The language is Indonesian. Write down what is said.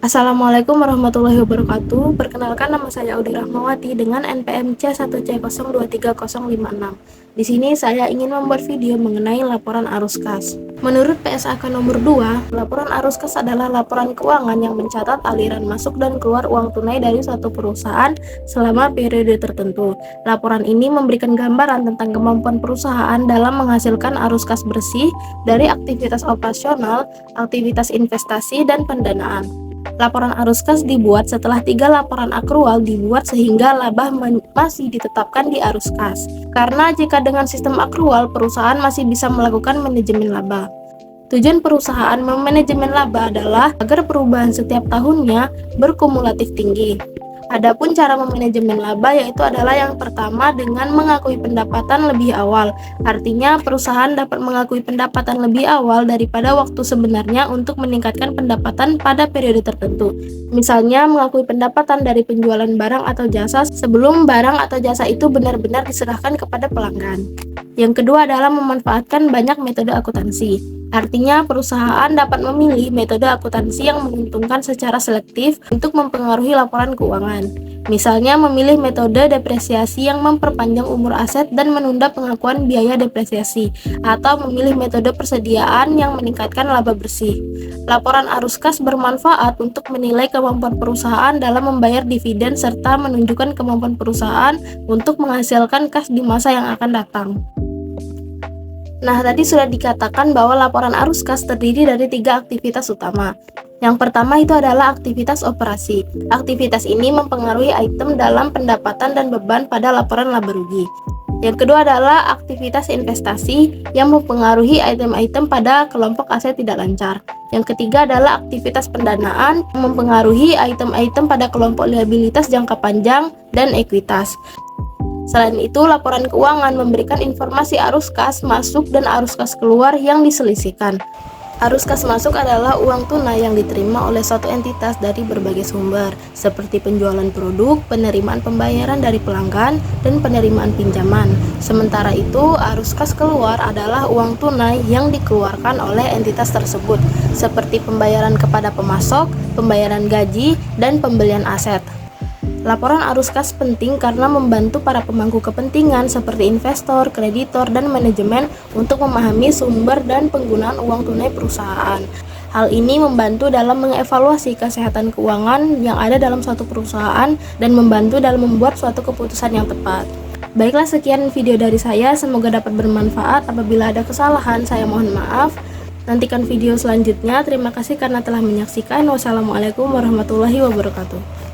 Assalamualaikum warahmatullahi wabarakatuh. Perkenalkan, nama saya Audi Rahmawati dengan NPM C1C023056. Di sini saya ingin membuat video mengenai laporan arus kas. Menurut PSAK nomor 2, laporan arus kas adalah laporan keuangan yang mencatat aliran masuk dan keluar uang tunai dari suatu perusahaan selama periode tertentu. Laporan ini memberikan gambaran tentang kemampuan perusahaan dalam menghasilkan arus kas bersih dari aktivitas operasional, aktivitas investasi, dan pendanaan. Laporan arus kas dibuat setelah 3 laporan akrual dibuat sehingga laba masih ditetapkan di arus kas. Karena jika dengan sistem akrual, perusahaan masih bisa melakukan manajemen laba. Tujuan perusahaan memanajemen laba adalah agar perubahan setiap tahunnya berkumulatif tinggi. Adapun cara memanajemen laba yaitu adalah yang pertama dengan mengakui pendapatan lebih awal. Artinya perusahaan dapat mengakui pendapatan lebih awal daripada waktu sebenarnya untuk meningkatkan pendapatan pada periode tertentu. Misalnya mengakui pendapatan dari penjualan barang atau jasa sebelum barang atau jasa itu benar-benar diserahkan kepada pelanggan. Yang kedua adalah memanfaatkan banyak metode akuntansi. Artinya perusahaan dapat memilih metode akuntansi yang menguntungkan secara selektif untuk mempengaruhi laporan keuangan. Misalnya memilih metode depresiasi yang memperpanjang umur aset dan menunda pengakuan biaya depresiasi, atau memilih metode persediaan yang meningkatkan laba bersih. Laporan arus kas bermanfaat untuk menilai kemampuan perusahaan dalam membayar dividen serta menunjukkan kemampuan perusahaan untuk menghasilkan kas di masa yang akan datang. Nah, tadi sudah dikatakan bahwa laporan arus kas terdiri dari 3 aktivitas utama. Yang pertama itu adalah aktivitas operasi. Aktivitas ini mempengaruhi item dalam pendapatan dan beban pada laporan laba rugi. Yang kedua adalah aktivitas investasi yang mempengaruhi item-item pada kelompok aset tidak lancar. Yang ketiga adalah aktivitas pendanaan yang mempengaruhi item-item pada kelompok liabilitas jangka panjang dan ekuitas. Selain itu, laporan keuangan memberikan informasi arus kas masuk dan arus kas keluar yang diselisihkan. Arus kas masuk adalah uang tunai yang diterima oleh suatu entitas dari berbagai sumber, seperti penjualan produk, penerimaan pembayaran dari pelanggan, dan penerimaan pinjaman. Sementara itu, arus kas keluar adalah uang tunai yang dikeluarkan oleh entitas tersebut, seperti pembayaran kepada pemasok, pembayaran gaji, dan pembelian aset. Laporan arus kas penting karena membantu para pemangku kepentingan seperti investor, kreditor, dan manajemen untuk memahami sumber dan penggunaan uang tunai perusahaan. Hal ini membantu dalam mengevaluasi kesehatan keuangan yang ada dalam suatu perusahaan dan membantu dalam membuat suatu keputusan yang tepat. Baiklah, sekian video dari saya, semoga dapat bermanfaat. Apabila ada kesalahan, saya mohon maaf. Nantikan video selanjutnya. Terima kasih karena telah menyaksikan. Wassalamualaikum warahmatullahi wabarakatuh.